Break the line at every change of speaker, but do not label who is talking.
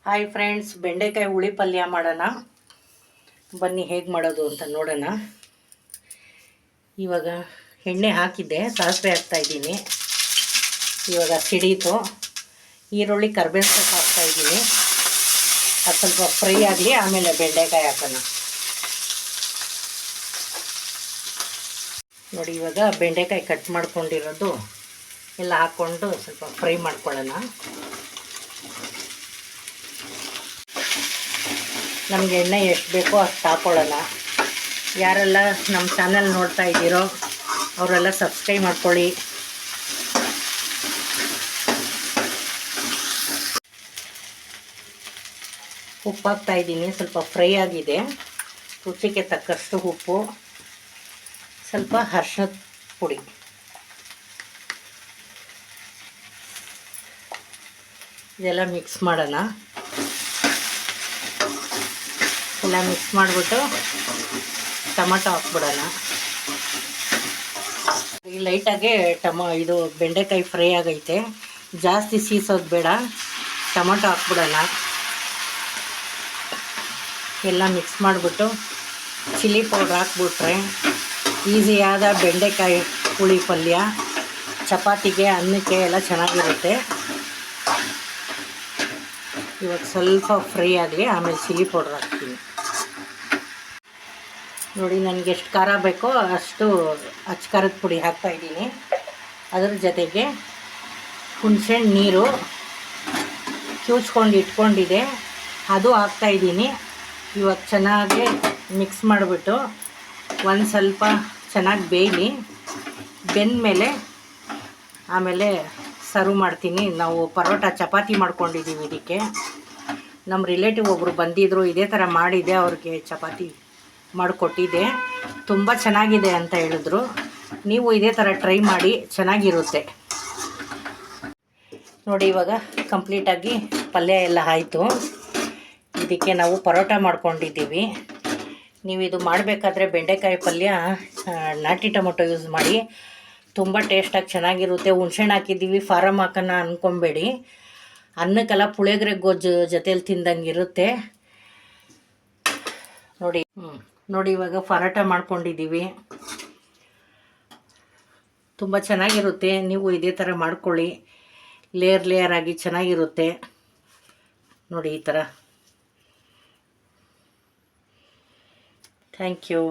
Hi friends, ಬೆಂಡೆಕಾಯಿ ಹುಳಿ ಪಲ್ಯ ಮಾಡೋಣ ಬನ್ನಿ. ಹೇಗೆ ಮಾಡೋದು ಅಂತ ನೋಡೋಣ. ಇವಾಗ ಎಣ್ಣೆ ಹಾಕಿದ್ದೆ, ಸಾಸಿವೆ ಹಾಕ್ತಾಯಿದ್ದೀನಿ. ಇವಾಗ ಸಿಡೀತು. ಈರುಳ್ಳಿ ಕರ್ಬೇವು ಸೊಪ್ಪು ಹಾಕ್ತಾಯಿದ್ದೀನಿ. ಅದು ಸ್ವಲ್ಪ ಫ್ರೈ ಆಗಲಿ, ಆಮೇಲೆ ಬೆಂಡೆಕಾಯಿ ಹಾಕೋಣ. ನೋಡಿ, ಇವಾಗ ಬೆಂಡೆಕಾಯಿ ಕಟ್ ಮಾಡ್ಕೊಂಡಿರೋದು ಎಲ್ಲ ಹಾಕ್ಕೊಂಡು ಸ್ವಲ್ಪ ಫ್ರೈ ಮಾಡ್ಕೊಳ್ಳೋಣ. ನಮಗೆ ಎಣ್ಣೆ ಎಷ್ಟು ಬೇಕೋ ಅಷ್ಟು ಹಾಕ್ಕೊಳ್ಳೋಣ. ಯಾರೆಲ್ಲ ನಮ್ಮ ಚಾನಲ್ ನೋಡ್ತಾ ಇದ್ದೀರೋ ಅವರೆಲ್ಲ ಸಬ್ಸ್ಕ್ರೈಬ್ ಮಾಡ್ಕೊಳ್ಳಿ. ಉಪ್ಪು ಹಾಕ್ತಾಯಿದ್ದೀನಿ, ಸ್ವಲ್ಪ ಫ್ರೈ ಆಗಿದೆ. ರುಚಿಗೆ ತಕ್ಕಷ್ಟು ಉಪ್ಪು, ಸ್ವಲ್ಪ ಅರಿಶಿಣದ ಪುಡಿ, ಇದೆಲ್ಲ ಮಿಕ್ಸ್ ಮಾಡೋಣ. ಎಲ್ಲ ಮಿಕ್ಸ್ ಮಾಡಿಬಿಟ್ಟು ಟೊಮಟೊ ಹಾಕ್ಬಿಡೋಣ. ಈ ಲೈಟಾಗೆ ಇದು ಬೆಂಡೆಕಾಯಿ ಫ್ರೈ ಆಗೈತೆ, ಜಾಸ್ತಿ ಸೀಸೋದು ಬೇಡ. ಟೊಮಟೊ ಹಾಕ್ಬಿಡೋಣ. ಎಲ್ಲ ಮಿಕ್ಸ್ ಮಾಡಿಬಿಟ್ಟು ಚಿಲ್ಲಿ ಪೌಡ್ರ್ ಹಾಕ್ಬಿಟ್ರೆ ಈಸಿಯಾದ ಬೆಂಡೆಕಾಯಿ ಹುಳಿ ಪಲ್ಯ ಚಪಾತಿಗೆ, ಅನ್ನಕ್ಕೆ ಎಲ್ಲ ಚೆನ್ನಾಗಿರುತ್ತೆ. ಇವಾಗ ಸ್ವಲ್ಪ ಫ್ರೈ ಆಗಲಿ, ಆಮೇಲೆ ಚಿಲ್ಲಿ ಪೌಡ್ರ್ ಹಾಕ್ತೀನಿ. ನೋಡಿ, ನನಗೆ ಎಷ್ಟು ಖಾರ ಬೇಕೋ ಅಷ್ಟು ಅಚ್ಚ ಖಾರದ ಪುಡಿ ಹಾಕ್ತಾಯಿದ್ದೀನಿ. ಅದ್ರ ಜೊತೆಗೆ ಹುಣಸೆಹಣ್ಣು ನೀರು ಕಿವುಚ್ಕೊಂಡು ಇಟ್ಕೊಂಡಿದೆ, ಅದು ಹಾಕ್ತಾಯಿದ್ದೀನಿ. ಇವಾಗ ಚೆನ್ನಾಗಿ ಮಿಕ್ಸ್ ಮಾಡಿಬಿಟ್ಟು ಒಂದು ಸ್ವಲ್ಪ ಚೆನ್ನಾಗಿ ಬೇಯಲಿ. ಬೆಂದಮೇಲೆ ಆಮೇಲೆ ಸರ್ವ್ ಮಾಡ್ತೀನಿ. ನಾವು ಪರೋಟ ಚಪಾತಿ ಮಾಡ್ಕೊಂಡಿದ್ದೀವಿ ಇದಕ್ಕೆ. ನಮ್ಮ ರಿಲೇಟಿವ್ ಒಬ್ಬರು ಬಂದಿದ್ದರು, ಇದೇ ಥರ ಮಾಡಿದ್ದೆ, ಅವ್ರಿಗೆ ಚಪಾತಿ ಮಾಡಿಕೊಟ್ಟಿದ್ದೆ. ತುಂಬ ಚೆನ್ನಾಗಿದೆ ಅಂತ ಹೇಳಿದ್ರು. ನೀವು ಇದೇ ಥರ ಟ್ರೈ ಮಾಡಿ, ಚೆನ್ನಾಗಿರುತ್ತೆ. ನೋಡಿ, ಇವಾಗ ಕಂಪ್ಲೀಟಾಗಿ ಪಲ್ಯ ಎಲ್ಲ ಆಯಿತು. ಇದಕ್ಕೆ ನಾವು ಪರೋಟ ಮಾಡ್ಕೊಂಡಿದ್ದೀವಿ. ನೀವು ಇದು ಮಾಡಬೇಕಾದ್ರೆ ಬೆಂಡೆಕಾಯಿ ಪಲ್ಯ ನಾಟಿ ಟೊಮೊಟೊ ಯೂಸ್ ಮಾಡಿ, ತುಂಬ ಟೇಸ್ಟಾಗಿ ಚೆನ್ನಾಗಿರುತ್ತೆ. ಹುಣ್ಸೆಹಣ್ಣು ಹಾಕಿದ್ದೀವಿ, ಫಾರಮ್ ಹಾಕೋಣ ಅಂದ್ಕೊಬೇಡಿ. ಅನ್ನಕ್ಕೆಲ್ಲ ಪುಳಿಯೋಗರೆ ಗೊಜ್ಜು ಜೊತೇಲಿ ತಿಂದಂಗೆ ಇರುತ್ತೆ. ನೋಡಿ, ಇವಾಗ ಪರೋಟ ಮಾಡ್ಕೊಂಡಿದ್ದೀವಿ. ತುಂಬ ಚೆನ್ನಾಗಿರುತ್ತೆ. ನೀವು ಇದೇ ಥರ ಮಾಡ್ಕೊಳ್ಳಿ, ಲೇಯರ್ ಆಗಿ ಚೆನ್ನಾಗಿರುತ್ತೆ. ನೋಡಿ, ಈ ಥರ. Thank you.